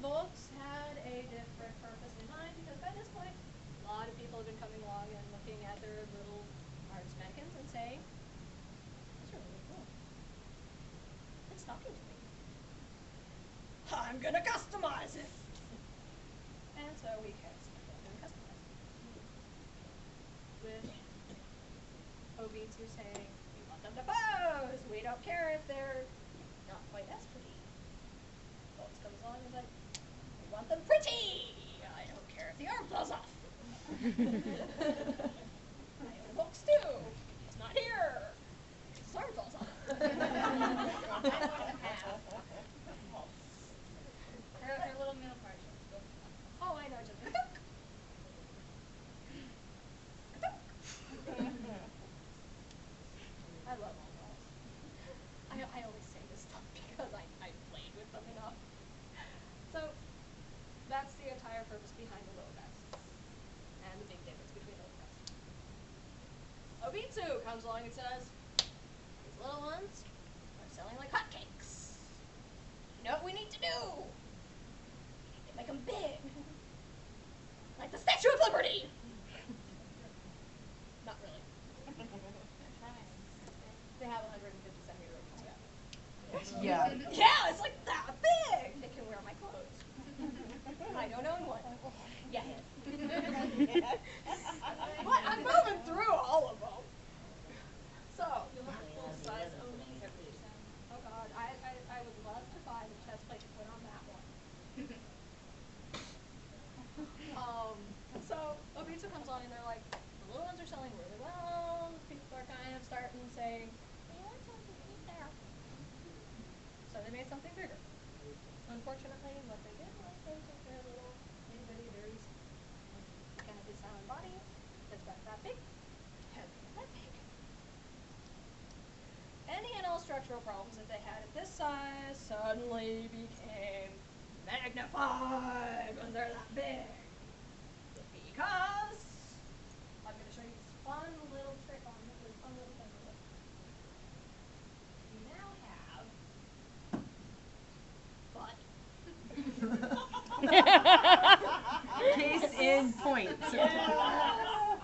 books had a different purpose in mind because by this point, a lot of people have been coming along and looking at their little arts mannequins and saying, "These are really cool. It's talking to me. I'm gonna customize it." And so we can customize it. With Obitsu saying, "We want them to pose. We don't care if they're not quite as pretty." Bolts comes along and is like, "We want them pretty. I don't care if the arm falls off." I own books too. He's not here. His arm falls off. Her little middle part. Oh, I know. Just I love all dolls. I always say this stuff because I played with them enough. So that's the entire purpose behind the little guys. And the big difference between the little guys. Obitsu comes along and says, "These little ones are selling like hotcakes. You know what we need to do? We need to make them big. Like the Statue of Liberty." Not really. They have 150 centimeter openings, Yeah. Yeah, it's like that big. They can wear my clothes. I don't own one. Yeah. But I'm moving through all of them. So, Full-size oh god, I would love to find a chest plate to put on that one. So Obitsu comes on and they're like, the little ones are selling really well. People are kind of starting saying, "We want something bigger." So they made something bigger. Unfortunately, what they did was they took their little itty bitty very mechanically sound body that's about that big, had that big. Any and all structural problems that they had at this size suddenly became magnified when they're that big. Because I'm going to show you this fun little trick on this fun little thing with it. You now have butt. Case in point. Yeah.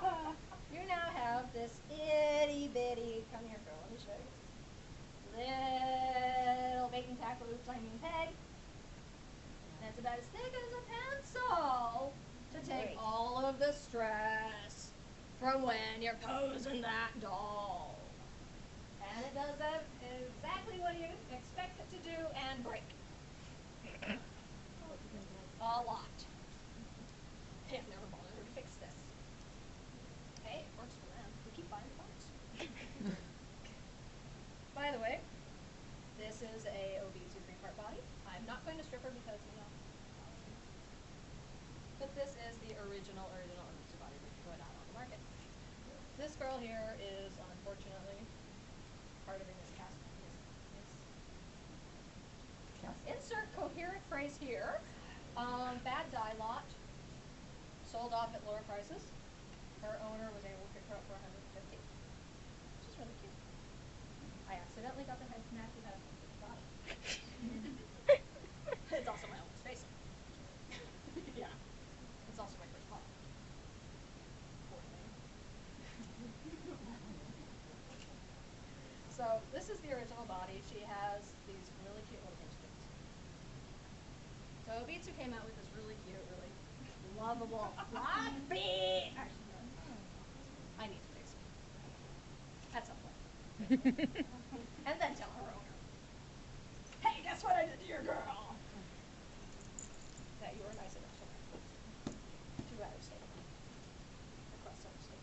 You now have this itty bitty, come here girl, let me show you. Little bait and tackle, peg. And it's about as thick as a pencil to take all of the stress from when you're posing that doll. And it does exactly what you expect it to do and break. A lot. I've never bothered to fix this. Hey, it works for them. We keep buying the parts. By the way, this is a Obitsu 3-part body. I'm not going to strip her because, you know, but this is the original Obitsu body that we put out on the market. This girl here is, unfortunately, part of a miscast. Insert coherent phrase here. Bad dye lot. Sold off at lower prices. Her owner was able to pick her up for $150. She's really cute. I accidentally got the head matchy head with the body. It's also my oldest face. Yeah. It's also my first model. Poor thing. So this is the original body. She has these really cute little instruments. So Obitsu came out with this really cute, really lovable floppy. Actually, no. I need to fix it. At some point. And then tell her owner, "Hey, guess what I did to your girl?" That you were nice enough to her. Too out of state. Request out of state.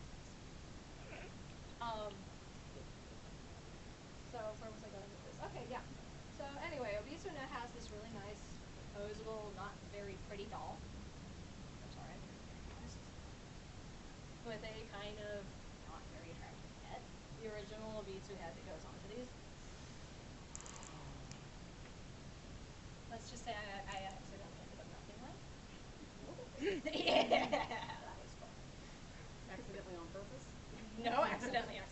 So where was I going with this? Okay, yeah. So anyway, Obitsu now has this really nice, posable, not very pretty doll. I'm sorry, I'm very honest. With a kind of not very attractive head. The original Obitsu head that goes onto these. Let's just say I accidentally ended up melting one. Yeah, that was fun. Accidentally on purpose? No, accidentally.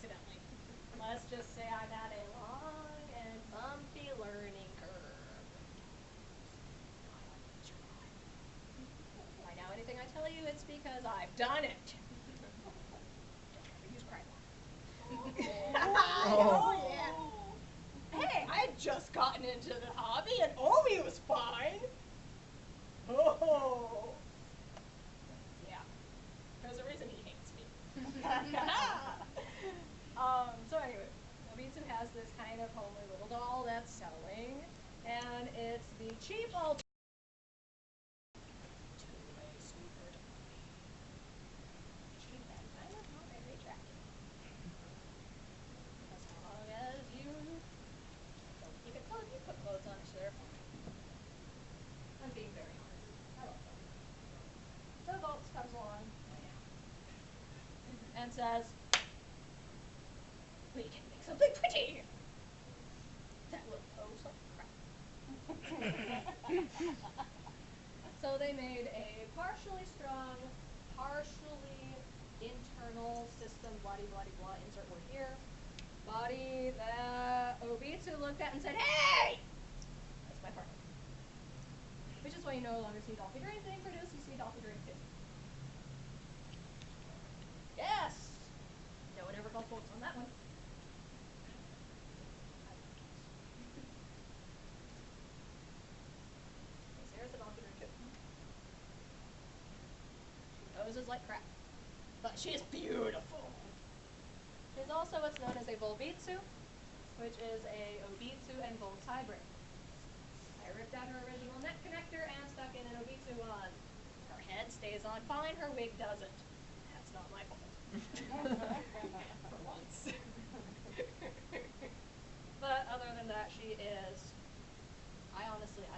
Let's just say I got a long and bumpy learning curve. I like to try. everything I tell you, it's because I've done it. Don't ever use cry Oh yeah. Hey, I had just gotten into the hobby and Obi was fine. Oh. Yeah. There's a reason he hates me. So anyway, Obitsu has this kind of homely little doll that's selling, and it's the cheap alternative to a super dolly. Cheap and kind of not very attractive. As long as you don't keep it clothes, you put clothes on it, so they're fine. I'm being very honest. I love them. So Volts comes along and says, we can make something pretty that will pose like crap. So they made a partially strong, partially internal system, bloody, bloody, blah, insert word here, body that Obitsu looked at and said, hey! That's my partner. Which is why you no longer see doll figurines being produced, you see doll figurines too. Yes! No one ever called quotes on that one. There's the doll figurine too. She poses like crap, but she is beautiful. She's also what's known as a Volbitsu, which is a Obitsu and Volts hybrid. I ripped out her original neck connector and stuck in an Obitsu one. Her head stays on fine, her wig doesn't. That's not my fault. For once. But other than that, she is, I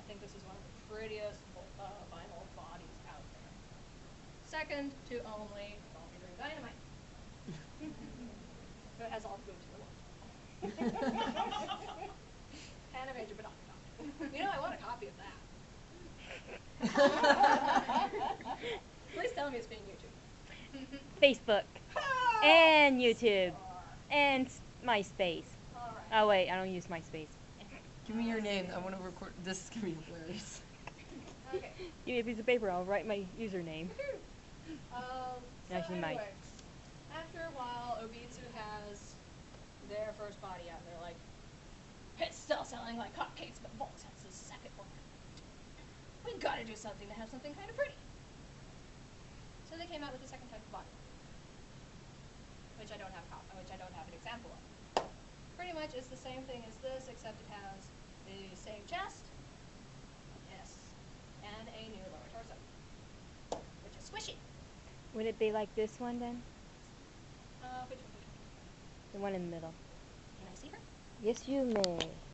think this is one of the prettiest vinyl bodies out there. Second to only Doll Figurine Dynamite. Who has all the boobs in the world. And a major banana. You know, I want a copy of that. Please tell me it's being YouTube. Facebook and YouTube and MySpace. All right. Oh wait, I don't use MySpace. Give me your name. I want to record. This is gonna be hilarious. Okay. Give me a piece of paper. I'll write my username. So Actually, anyway, after a while, Obitsu has their first body out, and they're like, it's still selling like hotcakes, but Volts has the second one. We've got to do something to have something kind of pretty. So they came out with the second type of body, which I don't have an example of. Pretty much it's the same thing as this, except it has the same chest, yes, and a new lower torso, which is squishy. Would it be like this one then? Which one? The one in the middle. Can I see her? Yes, you may.